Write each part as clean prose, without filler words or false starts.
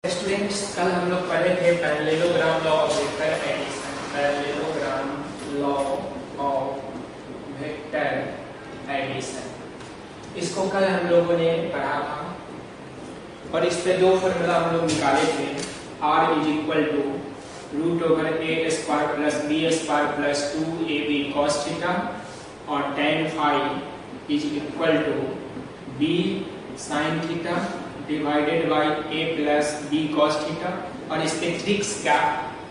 Students, कल हम लोग पढ़े थे parallelogram law of vector addition. Parallelogram law of vector addition, इसको कल हम लोगों ने पढ़ा था और इस पे दो फॉर्मूला हम लोग निकाले थे। R is equal to root over A square plus B square plus 2ab cos theta और tan phi is equal to b sin theta divided by a plus b cos theta. और इसके tricks का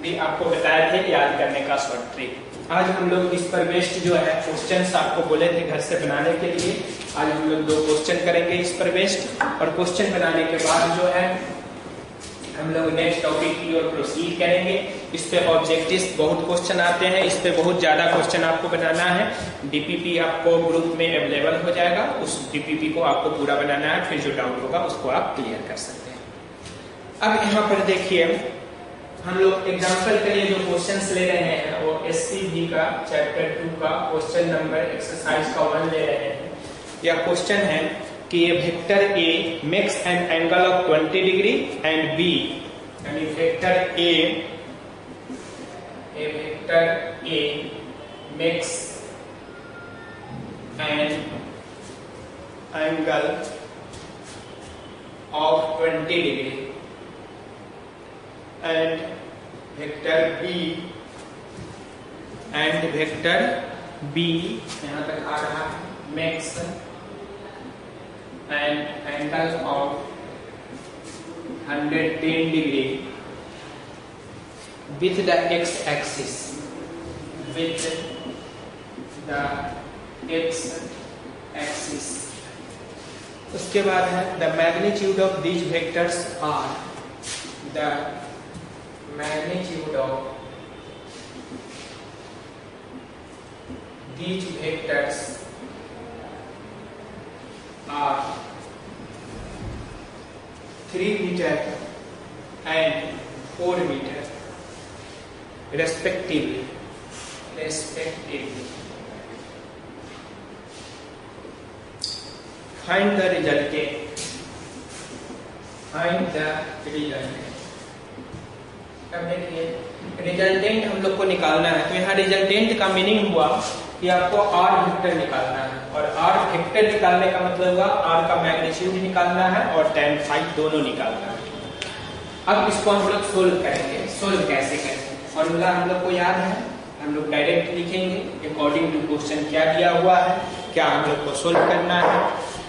भी आपको बताए थे, याद करने का शॉर्ट ट्रिक। आज हम लोग इस पर बेस्ड जो है क्वेश्चंस आपको बोले थे घर से बनाने के लिए। आज हम लोग दो क्वेश्चन करेंगे इस पर बेस्ड, और क्वेश्चन बनाने के बाद जो है हम लोग नेक्स्ट टॉपिक की ओर प्रोसीड करेंगे। इस पे ऑब्जेक्टिव्स बहुत क्वेश्चन आते हैं, इस पे बहुत ज्यादा क्वेश्चन आपको बनाना है। डीपीपी आपको ग्रुप में अवेलेबल हो जाएगा, उस डीपीपी को आपको पूरा बनाना है, फिर जो डाउट होगा उसको आप क्लियर कर सकते हैं। अब यहाँ पर देखिए, हम लोग एग्जाम्पल के लिए जो क्वेश्चन ले रहे हैं वो एससीबी का चैप्टर 2 का क्वेश्चन नंबर एक्सरसाइज का 1 ले रहे हैं। यह क्वेश्चन है कि ये vector A makes an angle of 20 degree and B, यानी vector A makes an angle of 20 degree and vector B यहां तक आ रहा है makes and angle of 110 degree with the x-axis, उसके बाद है the magnitude of these vectors are, the magnitude of these vectors are 3 meter and 4 meter respectively. Find the resultant. अब देखिए, रिजल्टेंट हम लोग को निकालना है। तो यहाँ रिजल्टेंट का मीनिंग हुआ कि आपको आर वेक्टर निकालना है, और आर वेक्टर निकालने का मतलब हुआ आर का मैग्नीट्यूड निकालना है और tan फाई दोनों निकालना है। अब इसको हम लोग सोल्व करेंगे। सोल्व कैसे करेंगे? फॉर्मूला हम लोग को याद है, हम लोग डायरेक्ट लिखेंगे अकॉर्डिंग टू क्वेश्चन क्या दिया हुआ है, क्या हम लोग को सोल्व करना है।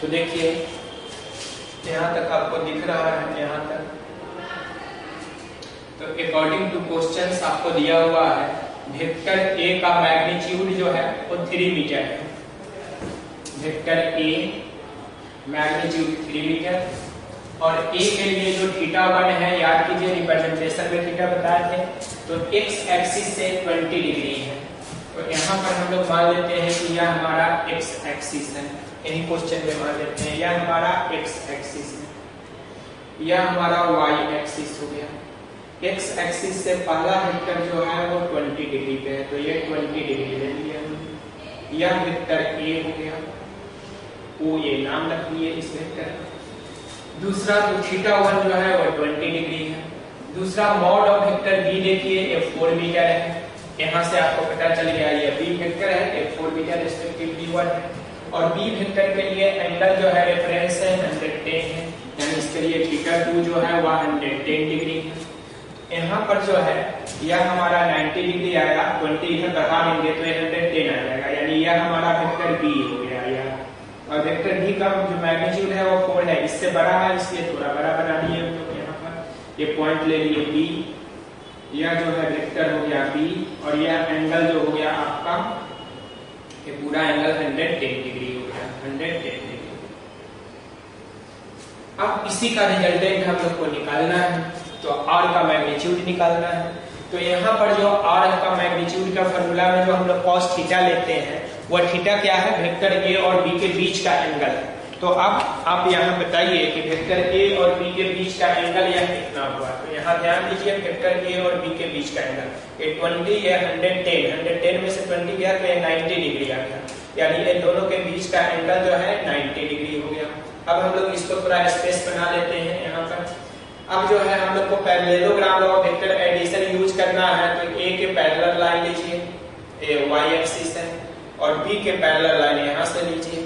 तो देखिए, यहाँ तक आपको दिख रहा है, यहाँ तक तो अकॉर्डिंग टू क्वेश्चन आपको दिया हुआ है वेक्टर ए का मैग्नीट्यूड जो है वो 3 मीटर है। वेक्टर ए मैग्नीट्यूड 3 मीटर, और ए के लिए जो थीटा 1 है, याद कीजिए रिप्रेजेंटेशन में थीटा बताए थे, तो एक्स एक्सिस से 20 डिग्री है। तो यहाँ पर हम लोग मान लेते हैं कि यह हमारा एक्स एक्सिस है, यही क्वेश्चन में मान लेते हैं यह हमारा एक्स एक्सिस है, यह हमारा वाई एक्सिस हो गया। एक्स एक्सिस से पहला वेक्टर जो है वो 20 डिग्री पे है, तो ये 20 डिग्री ले लिया। यह वेक्टर ए हो गया, ओ ए नाम रख लिए इस वेक्टर का। दूसरा तो थीटा 1 जो है वो 20 डिग्री है। दूसरा मॉड ऑफ वेक्टर बी देखिए, ये 4 मीटर है। यहाँ से आपको पता चल गया ये बी वेक्टर है, ये 4 मीटर रिस्पेक्टिवली 1 है। और बी वेक्टर के लिए एंगल जो है रेफरेंस है 110 है, यानी इसके लिए थीटा 2 जो है वह 110 डिग्री है। यहाँ पर जो है यह हमारा 90 डिग्री आएगा, 20 इधर बढ़ा देंगे तो 110 आ जाएगा, यानी यह हमारा वेक्टर बी हो गया यह। और वेक्टर बी का जो मैग्नीट्यूड है वो 4 है, इससे बड़ा है इसलिए थोड़ा बड़ा बना दिए हम लोग। यहाँ पर ये पॉइंट ले लिए बी, यह जो है वेक्टर हो गया बी, और यह एंगल जो हो गया आपका, ये पूरा एंगल 110 डिग्री हो गया, 110 डिग्री। अब इसी का रिजल्टेंट हम लोग को निकालना है, तो r का मैग्नीट्यूड निकालना है। तो यहाँ पर जो r का मैग्नीट्यूड का फॉर्मूला में जो हम लोग cos थीटा लेते हैं, वह थीटा क्या है? वेक्टर a और b के बीच का एंगल है। तो अब आप यहाँ बताइए कि वेक्टर a और b के बीच का एंगल यह कितना हुआ। तो यहाँ ध्यान दीजिए, वेक्टर a और b के बीच का एंगल ये 20 या 110 में से 20 गया तो ये 90 डिग्री आ गया, यानी इन दोनों के बीच का एंगल जो है 90 डिग्री हो गया। अब हम लोग इसको थोड़ा स्पेस बना लेते हैं यहाँ पर। अब जो है हम लोग को parallelogram of vector addition use करना है, तो ए के पैरेलल लाइन लीजिए, ए वाई एक्सिस है, और बी के पैरेलल लाइन यहां से लीजिए,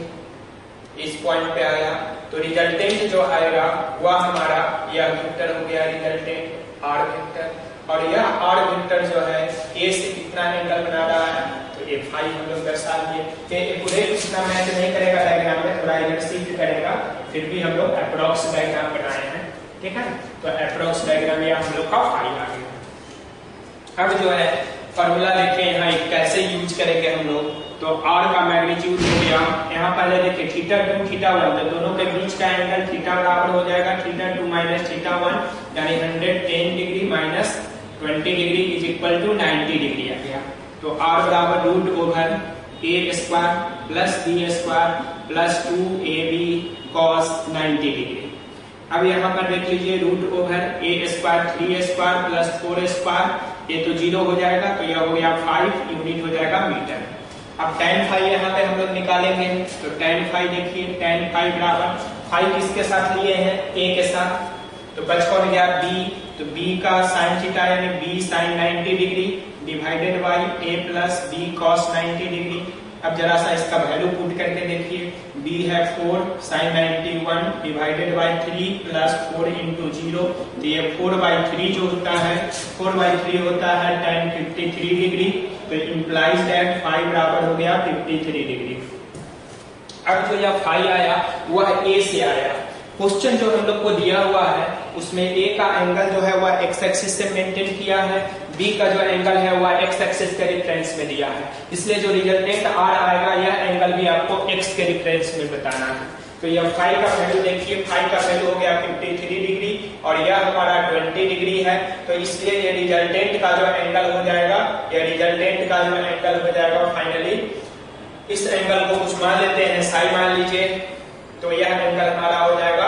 इस पॉइंट पे आया, तो रिजल्टेंट जो आएगा वह हमारा यह वेक्टर हो गया रिजल्टेंट आर वेक्टर, और यह आर वेक्टर जो है ए से कितना एंगल बना रहा है, तो ए फाई हम लोग दर्शा दिए। पूरे इतना मैच नहीं करेगा डायग्राम में, थोड़ा इधर शिफ्ट करेगा, फिर भी हम लोग अप्रोक्स डायग्राम बनाए हैं, ठीक है। तो अप्रोक्स डायग्राम ये हम लोग का फाई आ गया। अब जो है फॉर्मूला देखिए यहाँ कैसे यूज करेंगे हम लोग, तो आर का मैग्नीट्यूड हो गया, यहाँ पहले देखिए थीटा 2 थीटा 1, तो दोनों के बीच का एंगल थीटा बराबर हो जाएगा थीटा 2 माइनस थीटा 1, यानी 110 degree minus 20 degree is equal to 90 degree आ गया। तो आर बराबर रूट ओवर ए square plus B square plus 2ab cos 90 degree. अब यहाँ पर देख लीजिए रूट ओवर ए स्क्वायर 3 स्क्वायर प्लस 4 स्क्वायर, ये तो 0 हो जाएगा, तो यह हो गया 5 यूनिट हो जाएगा मीटर। अब tan फाई यहाँ पे हम लोग निकालेंगे, तो tan फाई देखिए tan फाई बराबर फाई किसके साथ लिए हैं, a के साथ, तो बच कौन गया b, तो b का sin थीटा यानी b sin 90 degree divided by a plus b cos 90 degree. अब जरा सा इसका वैल्यू पुट करके देखिए, b है 4 sin 91 divided by 3 plus 4 into 0, तो ये 4/3 जो होता है 4/3 होता है tan 53 डिग्री, तो इम्प्लाइज दैट फाई बराबर हो गया 53 डिग्री। अब जो यह फाई आया वह ए से आया। क्वेश्चन जो हम लोग को दिया हुआ है उसमें ए का एंगल जो है वह एक्स एक्सिस से मेंटेन किया है, बी का जो एंगल है वह एक्स एक्सिस के रिफरेंस में दिया है, इसलिए जो रिजल्टेंट आर आएगा यह एंगल भी आपको एक्स के रिफरेंस में बताना है। तो यह फाई का वैल्यू देखिए, फाई का वैल्यू हो गया 53 डिग्री और यह हमारा 20 डिग्री है, तो इसलिए ये रिजल्टेंट का जो एंगल हो जाएगा, यह रिजल्टेंट का जो एंगल हो जाएगा फाइनली इस एंगल को कुछ मान लेते हैं साई मान लीजिए, तो यह एंगल हमारा हो जाएगा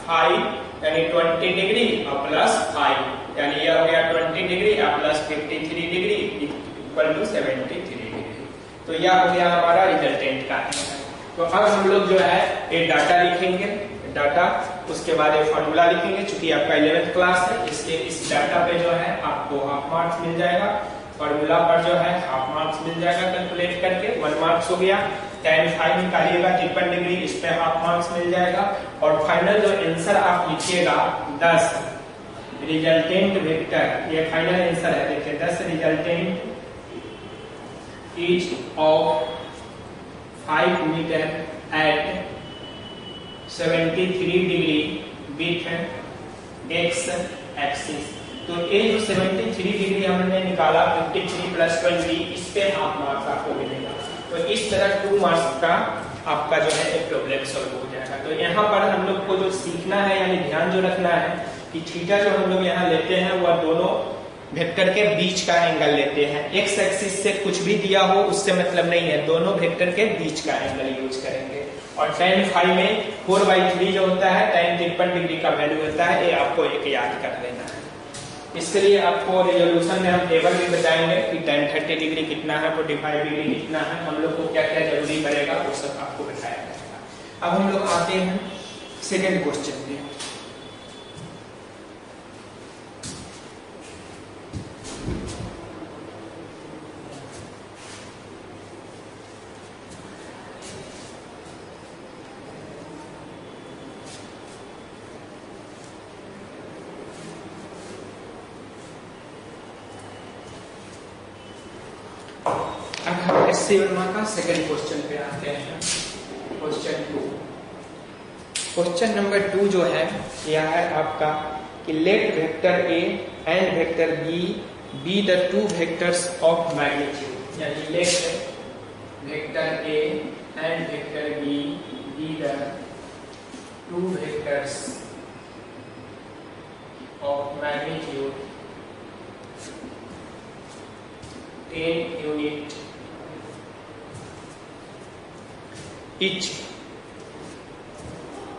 फाई यानी 20 डिग्री और प्लस फाई, यानी यह हो गया 20 डिग्री और plus 53 degree equal to 73 degree. तो यह हो गया हमारा रिजल्टेंट का एंगल। तो अब हम लोग जो है ये डाटा लिखेंगे, डाटा उसके बाद ये फॉर्मूला लिखेंगे, चूंकि आपका 11th क्लास है इसलिए इस डाटा पे जो है आपको हाफ मार्क्स मिल जाएगा, फॉर्मूला पर जो है हाफ मार्क्स मिल जाएगा कैलकुलेट करके, 1 मार्क्स हो गया। tan फाई निकालिएगा 53 डिग्री, इस पे हाफ मार्क्स मिल जाएगा, और फाइनल जो आंसर आप लिखिएगा 10 रिजल्टेंट वेक्टर, ये फाइनल आंसर है, देखिए 10 resultant is of 5 metre at 73 degree with x axis. तो ये जो 73 डिग्री हमने निकाला 53 प्लस 20, इस पे हाफ मार्क्स आपको मिलेगा। तो इस तरह 2 मार्क्स का आपका जो है एक प्रॉब्लम सॉल्व हो जाएगा। तो यहाँ पर हम लोग को जो सीखना है यानी ध्यान जो रखना है कि थीटा जो हम लोग यहाँ लेते हैं वह दोनों वेक्टर के बीच का एंगल लेते हैं, एक्स एक्सिस से कुछ भी दिया हो उससे मतलब नहीं है, दोनों वेक्टर के बीच का एंगल यूज करेंगे। और tan फाई में 4/3 जो होता है tan 53 डिग्री का वैल्यू होता है, ये आपको एक याद कर लेना है। इसके लिए आपको रिजोल्यूशन में हम टेबल भी बताएंगे कि tan 30 डिग्री कितना है, 45 डिग्री कितना है, हम लोग को क्या क्या जरूरी पड़ेगा वो सब आपको बताया जाएगा। अब हम लोग आते हैं सेकेंड क्वेश्चन पे। एससी वर्मा का सेकंड क्वेश्चन पे आते हैं, क्वेश्चन 2। क्वेश्चन नंबर 2 जो है यह है आपका कि let vector A and vector B be the 2 vectors of magnitude, यानी let vector A and vector B be the 2 vectors of magnitude 10 unit each,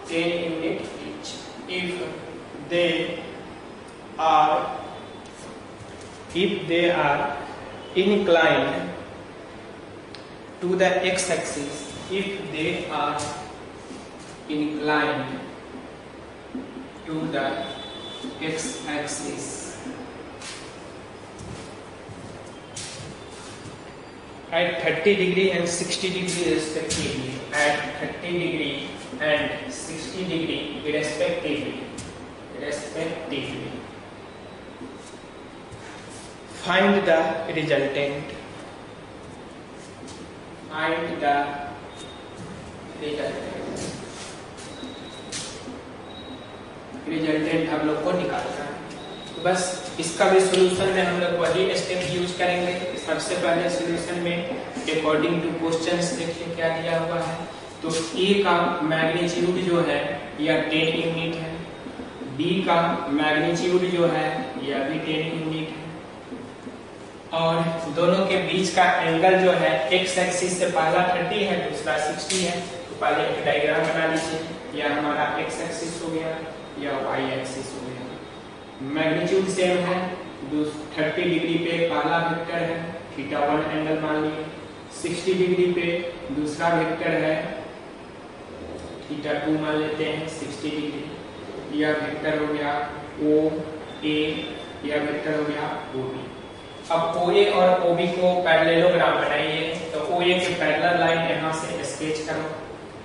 10 unit each, if they are inclined to the x-axis, if they are inclined to the x axis at 30 degree and 60 degree respectively, at 30 degree and 60 degree respectively. Find the resultant. Resultant हम लोग को निकालना है। तो बस इसका भी solution में हम लोग वही स्टेप यूज करेंगे। सबसे पहले सॉल्यूशन में अकॉर्डिंग टू क्वेश्चंस देखिए क्या दिया हुआ है। तो ए का मैग्नीट्यूड जो है यह 10 यूनिट है, बी का मैग्नीट्यूड जो है यह भी 10 यूनिट है, और दोनों के बीच का एंगल जो है एक्स एक्सिस से पहला 30 है, दूसरा 60 है। तो पहले एक डायग्राम बना लीजिए। यह हमारा एक्स एक्सिस हो गया, यह वाई एक्सिस हो गया। मैग्नीट्यूड सेम है, 30 डिग्री पे पहला वेक्टर है θ1 एंगल मान लिए, 60 डिग्री पे दूसरा वेक्टर है θ2 मान लेते हैं 60 डिग्री। यह वेक्टर हो गया ओ ए, यह वेक्टर हो गया ओ बी। अब OA और OB को पैरेललोग्राम बनाइए। तो OA के पैरेलल लाइन यहाँ से स्केच करो,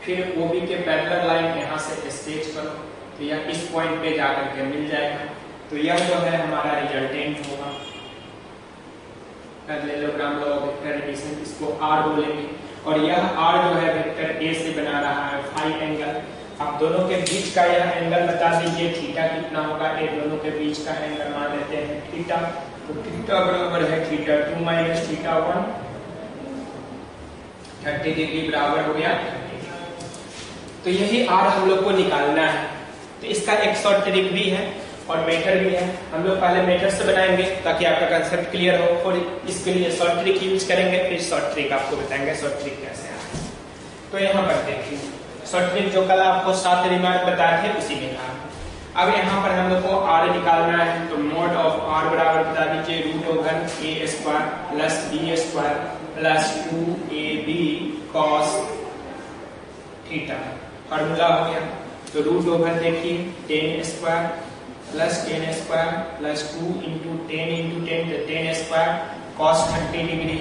फिर OB के पैरेलल लाइन यहाँ से स्केच करो, तो यह इस पॉइंट पे जाकर के मिल जाएगा। तो यह जो है हमारा रिजल्टेंट होगा। Parallelogram law of vector addition, इसको R बोलेंगे। और यह R जो है वेक्टर A से बना रहा है फाई एंगल। अब दोनों के बीच का यह एंगल बता दीजिए थीटा कितना होगा। ये दोनों के बीच का एंगल मान लेते हैं थीटा। तो थीटा बराबर है θ2 माइनस θ1, 30 डिग्री बराबर हो गया। तो यही R हम लोग को निकालना है। तो इसका एक शॉर्ट ट्रिक भी है और मेथड भी है। हम लोग पहले मेथड से बनाएंगे ताकि आपका कंसेप्ट क्लियर हो, और इसके लिए शॉर्ट ट्रिक यूज करेंगे, फिर शॉर्ट ट्रिक आपको बताएंगे शॉर्ट ट्रिक कैसे है। तो यहाँ पर देखिए शॉर्ट ट्रिक जो कल आपको 7 रिमार्क बताए थे उसी में था। अब यहाँ पर हम लोग को R निकालना है। तो मोड ऑफ R बराबर बता दीजिए √a² plus b² plus 2ab cos theta. Formula हो गया। तो √, देखिए 10² प्लस 10² प्लस 2 इंटू 10 इंटू 10 तो 10² cos 30 डिग्री,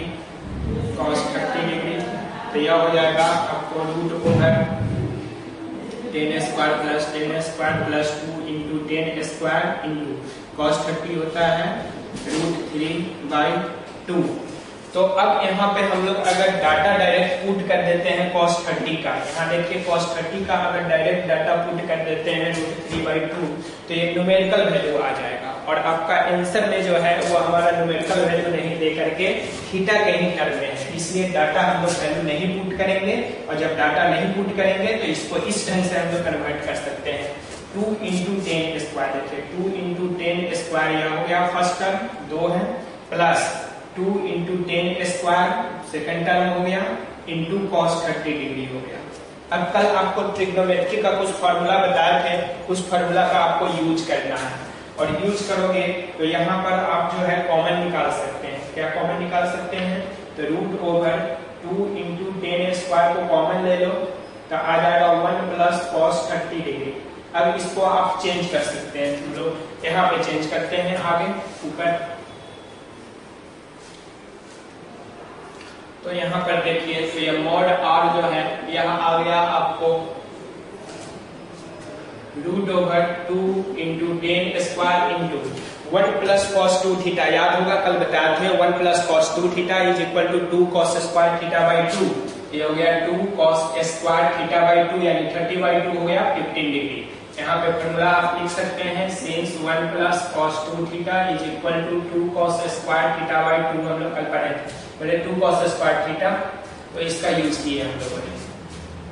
तो यह हो जाएगा आपको √10² plus 10² plus 2 into 10² into cos 30 होता है √3/2। तो अब यहाँ पे हम लोग अगर डाटा डायरेक्ट पुट कर देते हैं cos 30 का, यहाँ देखिए cos 30 का अगर डायरेक्ट डाटा पुट कर देते हैं √3/2 तो ये न्यूमेरिकल वैल्यू आ जाएगा। और आपका आंसर में जो है वो हमारा न्यूमेरिकल वैल्यू नहीं दे करके थीटा के ही टर्म में है, इसलिए डाटा हम लोग वैल्यू नहीं पुट करेंगे। और जब डाटा नहीं पुट करेंगे तो इसको इस ढंग से हम लोग कन्वर्ट कर सकते हैं। 2 इंटू 10², देखिए 2 इंटू 10² यह हो गया फर्स्ट टर्म 2 है, प्लस 2 इंटू 10² सेकेंड टर्म हो गया, इंटू cos 30 डिग्री हो गया। अब कल आपको ट्रिग्नोमेट्री का कुछ फार्मूला बताए थे, उस फार्मूला का आपको यूज करना है। और यूज करोगे तो यहाँ पर आप जो है कॉमन निकाल सकते हैं। क्या कॉमन निकाल सकते हैं? तो √2 इंटू 10² को कॉमन ले लो तो आ जाएगा 1 प्लस cos 30 डिग्री। अब इसको आप चेंज कर सकते हैं, हम लोग यहाँ पे चेंज करते हैं आगे ऊपर। तो यहाँ पर देखिए तो ये मॉड R जो है यहाँ आ गया आपको √2 into 10² into 1 plus cos 2 theta. याद होगा कल बताए थे 1 plus cos 2 theta is equal to 2 cos square θ/2। ये हो गया 2 cos स्क्वायर θ/2 यानी 30/2 हो गया 15 डिग्री। यहाँ पे फॉर्मूला आप लिख सकते हैं since 1 plus cos 2 theta is equal to 2 cos square θ/2। हम लोग कल पढ़े थे, बोले 2 cos स्क्वायर थीटा, तो इसका यूज किया हम लोगों ने।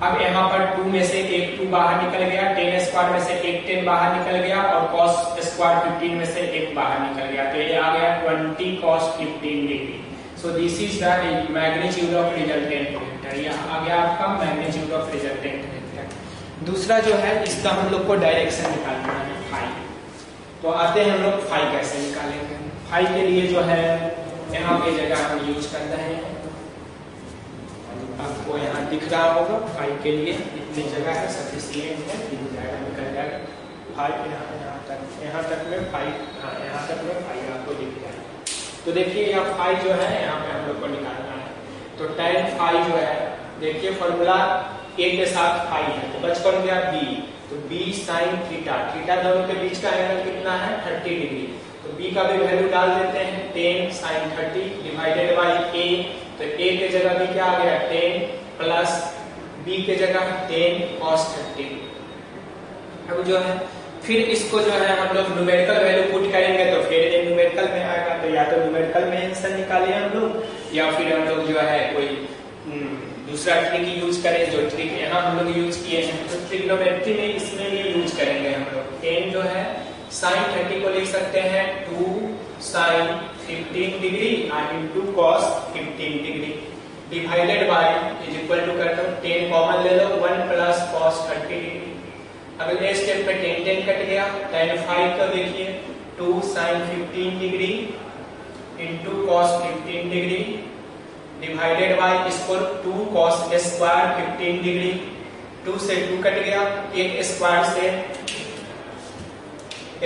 अब यहाँ पर 2 में से एक 2 बाहर निकल गया, 10² में से एक 10 बाहर निकल गया, और cos स्क्वायर 15 में से एक बाहर निकल गया, तो ये आ गया 20 cos 15 degree. So this is the magnitude of resultant vector. यहाँ आ गया आपका मैग्नीट्यूड ऑफ रिजल्टेंट वेक्टर। दूसरा जो है इसका हम लोग को डायरेक्शन निकालना है फाई। तो आते हैं हम लोग फाई कैसे निकालेंगे। फाई के लिए जो है यहाँ पे जगह हम यूज कर रहे हैं, आपको यहाँ दिख रहा होगा फाई के लिए इतनी जगह है, सफिशिएंट है, निकल जाएगा। 5 यहाँ तक में 5, हाँ यहाँ तक में 5 आपको दिख जाएगा। तो देखिए यहाँ 5 जो है यहाँ पे हम लोग को निकालना है। तो tan phi जो है देखिए फॉर्मूला a के साथ phi है तो बच कौन गया b, तो b sin थीटा, थीटा दोनों के बीच का एंगल कितना है 30 डिग्री, तो b का भी वैल्यू डाल देते हैं 10 sin 30 डिवाइडेड बाई a, तो a के जगह भी क्या आ गया 10 प्लस b के जगह 10 cos 30। अब जो है फिर इसको जो है हम लोग न्यूमेरिकल वैल्यू पुट करेंगे तो फिर ये न्यूमेरिकल में आएगा, तो या तो न्यूमेरिकल में आंसर निकालें हम लोग या फिर हम लोग जो है कोई दूसरा ट्रिक यूज करें जो ट्रिक यहाँ हम लोग यूज किए हैं। तो ट्रिग्नोमेट्री में इसमें ये यूज करेंगे हम लोग। 10 जो है sin 30 को लिख सकते हैं 2 sin 15 degree into cos 15 degree divided by is equal to कर दो 10 कॉमन ले लो 1 प्लस cos 30 डिग्री। अगले स्टेप पे 10 कट गया, tan phi को देखिए 2 sin 15 degree into cos 15 degree divided bye इसको 2 cos स्क्वायर 15 डिग्री, 2 से 2 कट गया, एक स्क्वायर से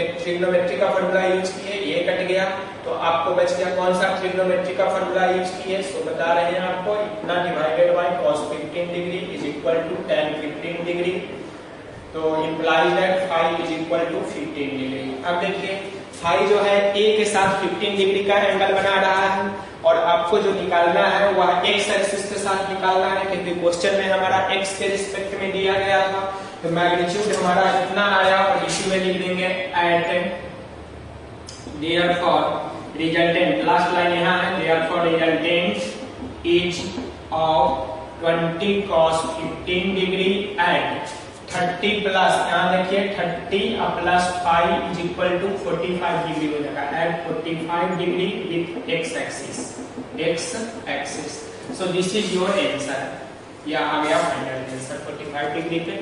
एक ट्रिग्नोमेट्री का फॉर्मूला यूज किए, ये कट गया, तो आपको बच गया कौन सा ट्रिग्नोमेट्री का फॉर्मूला यूज किए, सो बता रहे हैं आपको इतना divided by cos 15 degree is equal to tan 15 degree, तो implies that phi is equal to 15 degree. अब देखिए phi जो है a के साथ 15 डिग्री का एंगल बना रहा है और आपको जो निकालना है वह x एक्सिस के साथ निकालना है, क्योंकि क्वेश्चन में हमारा x के रिस्पेक्ट में दिया गया था, तो मैग्नीट्यूड हमारा इतना आया और इसी में लिख देंगे at therefore resultant, last line यहाँ है therefore resultant is of 20 cos 15 degree and 30 plus यहाँ देखिए 30 plus 5 is equal to 45 degree हो जाएगा, at 45 degree with x axis. So this is your answer, या आ गया फाइनल आंसर 45 डिग्री पे।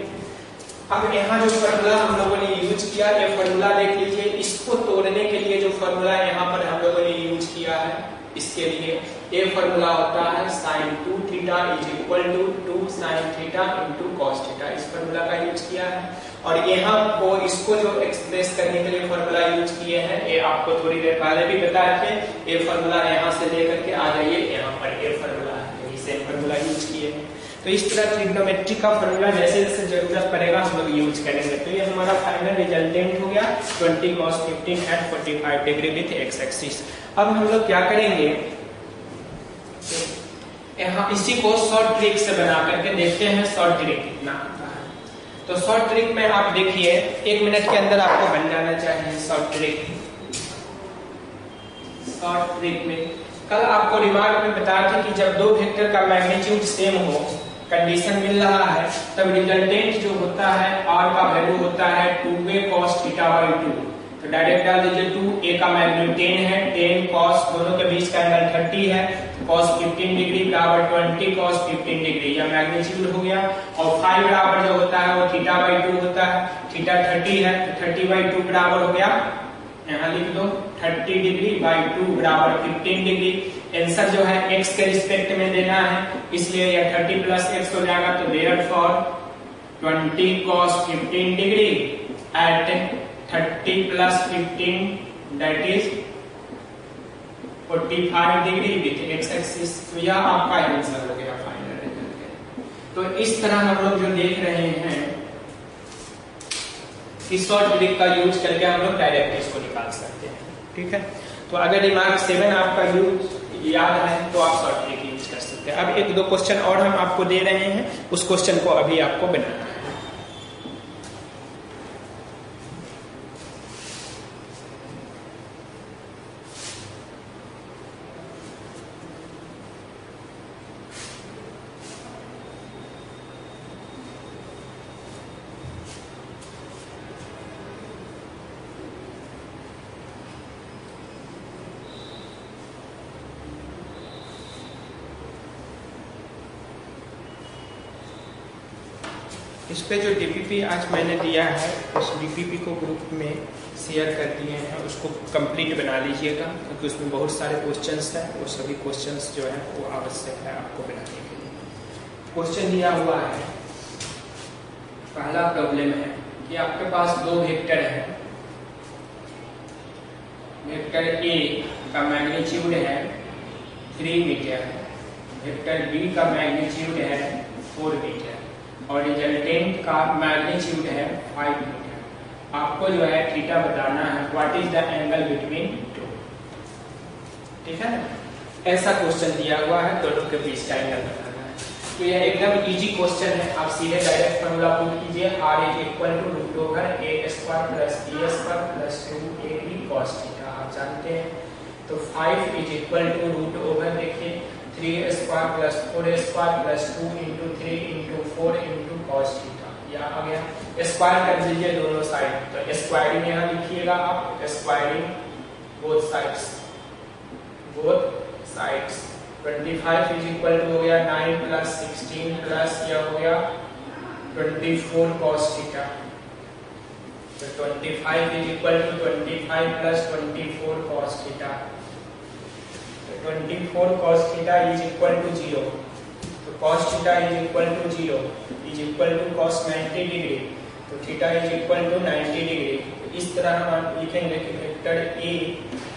अब यहाँ जो फॉर्मूला हम लोगों ने यूज किया, ये फॉर्मूला देख लीजिए, इसको तोड़ने के लिए जो फॉर्मूला यहाँ पर हम लोगों ने यूज किया है, इसके लिए ये फॉर्मूला होता है sin 2 theta is equal to 2 sin theta into cos theta, इस फॉर्मूला का यूज किया है। और यहाँ वो इसको जो एक्सप्रेस करने के लिए फॉर्मूला यूज किए हैं, ये आपको थोड़ी देर पहले भी बताए थे, ये फॉर्मूला यहाँ से लेकर के आ जाइए यहाँ पर, ये फॉर्मूला है, यही सेम फॉर्मूला यूज किए हैं। तो इस तरह ट्रिग्नोमेट्री का फॉर्मूला जैसे जैसे जरूरत पड़ेगा हम लोग यूज करेंगे। तो ये हमारा फाइनल रिजल्टेंट हो गया 20 cos 15 at 45 degree with x axis. अब हम लोग क्या करेंगे, यहाँ इसी को शॉर्ट ट्रिक से बना करके देखते हैं शॉर्ट ट्रिक कितना आता है। तो शॉर्ट ट्रिक में आप देखिए 1 मिनट के अंदर आपको बन जाना चाहिए शॉर्ट ट्रिक। शॉर्ट ट्रिक में कल आपको रिमार्क में बताया था कि जब दो वेक्टर का मैग्नीट्यूड सेम हो, कंडीशन मिल रहा है, तब रिजल्टेंट जो होता है r का वैल्यू होता है 2a cos थीटा बाई 2। तो डायरेक्ट डाल दीजिए 2a का मैग्नीट्यूड 10 है, 10 cos दोनों के बीच का एंगल 30 है, cos 15 डिग्री बराबर 20 cos 15 डिग्री, यह मैग्नीट्यूड हो गया। और फाई बराबर जो होता है वो थीटा बाई 2 होता है, थीटा 30 है तो 30 बाई 2 बराबर हो गया, यहाँ लिख दो 30 डिग्री बाई 2 बराबर 15 डिग्री। आंसर जो है x के रिस्पेक्ट में देना है, इसलिए यह 30 प्लस x हो जाएगा, तो therefore 20 cos 15 degree at 30 plus 15 that is 45 degree with x axis. तो यह आपका आंसर हो गया फाइनल रिजल्ट। तो इस तरह हम लोग जो देख रहे हैं कि शॉर्ट ट्रिक का यूज करके हम लोग डायरेक्ट इसको निकाल सकते हैं, ठीक है। तो अगर रिमार्क 7 आपका यूज याद है तो आप शॉर्ट ट्रिक यूज कर सकते हैं। अब 1-2 क्वेश्चन और हम आपको दे रहे हैं, उस क्वेश्चन को अभी आपको बनाना है। इस पे जो डीपीपी आज मैंने दिया है उस डीपीपी को ग्रुप में शेयर कर दिए हैं, उसको कंप्लीट बना लीजिएगा, क्योंकि उसमें बहुत सारे क्वेश्चंस हैं, वो सभी क्वेश्चंस जो है वो आवश्यक है आपको बनाने के लिए। क्वेश्चन दिया हुआ है, पहला प्रॉब्लम है कि आपके पास दो वेक्टर है, वेक्टर ए का मैग्नीट्यूड है 3 मीटर, वेक्टर बी का मैग्नीट्यूड है 4 मीटर और रिजल्टेंट का मैग्नीट्यूड है 5 मीटर। आपको जो है थीटा बताना है, what is the angle between two. ठीक है ना, ऐसा क्वेश्चन दिया हुआ है, दोनों के बीच का एंगल बताना है। तो यह एकदम इजी क्वेश्चन है, आप सीधे डायरेक्ट फॉर्मूला पुट कीजिए, r is equal to root over a square plus b square plus 2ab cos theta आप जानते हैं। तो 5 is equal to root over देखिए 3 square plus 4 square plus 2 into 3 into 4 into cos theta, यह आ गया। Square कर दीजिए दोनों साइड, तो स्क्वायरिंग यहाँ लिखिएगा आप, squaring both sides, both sides. 25 is equal to हो गया 9 प्लस 16 प्लस यह हो गया 24 cos थीटा। तो 25 is equal to 25 plus 24 cos theta. 24 cos theta is equal to 0, तो cos theta is equal to 0 is equal to cos 90 degree, तो theta is equal to 90 degree. इस तरह हम लिखेंगे कि vector A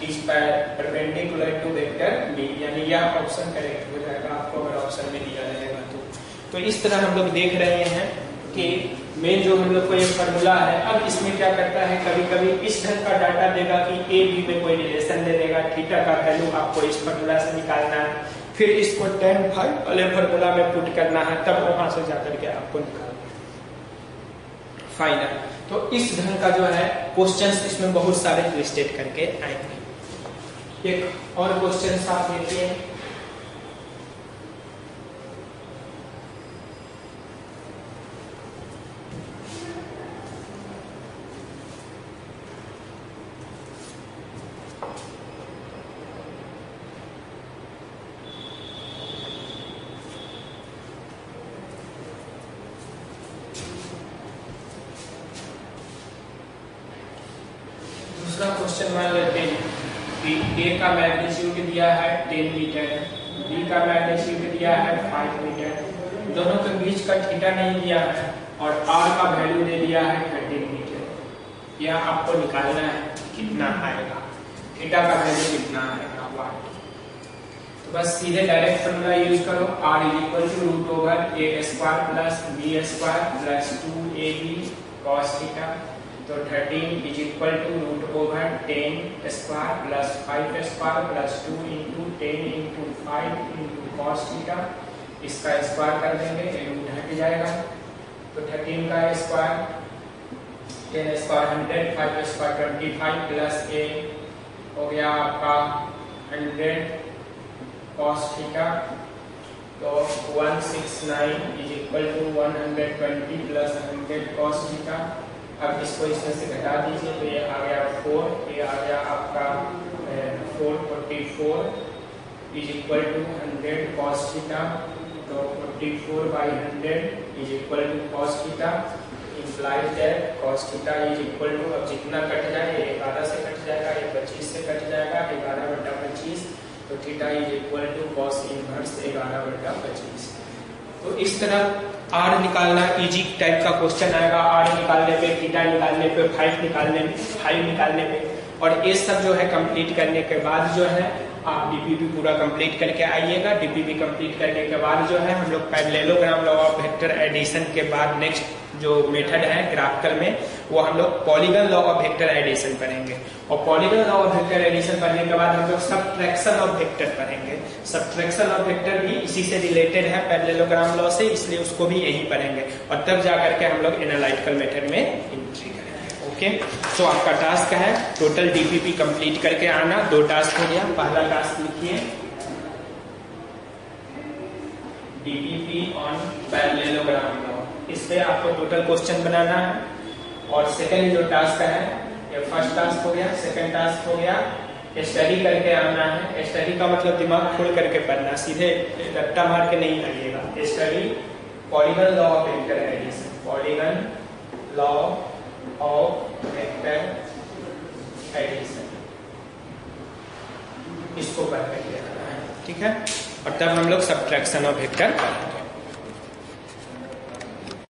is perpendicular to vector B, यानी यह option correct हो जाएगा आपको अगर ऑप्शन में दिया रहेगा तो इस तरह हम लोग देख रहे हैं कि में जो हम लोग को ये फार्मूला है। अब इसमें क्या करता है, कभी कभी इस ढंग का डाटा देगा कि ए बी में कोई रिलेशन दे देगा, थीटा का वैल्यू आपको इस फार्मूला से निकालना है, फिर इसको tan phi वाले फार्मूला में पुट करना है, तब वहां से जाकर के आपको निकालना है फाइनल। तो इस ढंग का जो है क्वेश्चंस इसमें बहुत सारे लिस्टेड करके आएंगे। एक और क्वेश्चन आप देखिए, क्वेश्चन मान लेते हैं कि A का मैग्नीट्यूड दिया है 10 मीटर, B का मैग्नीट्यूड दिया है 5 मीटर, दोनों के बीच का थीटा नहीं दिया है और R का वैल्यू दे दिया है 13 मीटर। यह आपको निकालना है कितना आएगा, थीटा का वैल्यू कितना आएगा। तो बस सीधे डायरेक्ट फॉर्मूला यूज करो, R is equal to root over a square plus b square plus 2ab cos theta. तो 13 is equal to root over 10 square plus 5 square plus 2 into 10 into 5 into cos theta, इसका square कर देंगे, root हट जाएगा। तो 13 का square 10 square 100, 5 square 25 plus a हो गया आपका 100 cos थीटा। तो 169 is equal to 120 plus 100 cos theta. अब इसको इसमें से घटा दीजिए, तो ये आ गया 4, ये आ गया आपका 444 is equal to 100 cos theta. तो 44 by 100 is equal to cos theta, implies that cos theta is equal to, अब जितना कट जाए ये 11 से कट जाएगा, ये 25 से कट जाएगा, 11/25, तो theta is equal to cos inverse 11/25। तो इस तरह R निकालना इजी टाइप का क्वेश्चन आएगा, R निकालने पे, थीटा निकालने पे, 5 निकालने पे। और ये सब जो है कंप्लीट करने के बाद जो है आप डीपीपी पूरा कंप्लीट करके आइएगा। डीपीपी कंप्लीट करने के बाद जो है हम लोग parallelogram law of vector addition के बाद नेक्स्ट जो मेथड है ग्राफिकल में, वो हम लोग polygon law of vector addition पढ़ेंगे। और polygon law of vector addition पढ़ने के बाद हम लोग सबट्रैक्शन ऑफ वेक्टर पढ़ेंगे। सबट्रैक्शन ऑफ वेक्टर भी इसी से रिलेटेड है पैरेललोग्राम लॉ से, इसलिए उसको भी यही पढ़ेंगे और तब जाकर के हम लोग एनालिटिकल मेथड में एंट्री करेंगे। ओके, तो आपका टास्क है टोटल डीपीपी कंप्लीट करके आना। 2 टास्क हो गया। पहला टास्क लिखिए डीपीपी ऑन पैरेललोग्राम लॉ, इस पे आपको टोटल क्वेश्चन बनाना है। और सेकंड जो टास्क है, ये फर्स्ट टास्क हो गया, सेकंड टास्क हो गया स्टडी करके आना है। स्टडी का मतलब दिमाग खोल करके पढ़ना, सीधे रट्टा मार के नहीं पढ़िएगा। Study polygon law of vector addition, polygon law of vector addition, इसको पढ़ करके आना है, ठीक है। और तब हम लोग सबट्रैक्शन ऑफ वेक्टर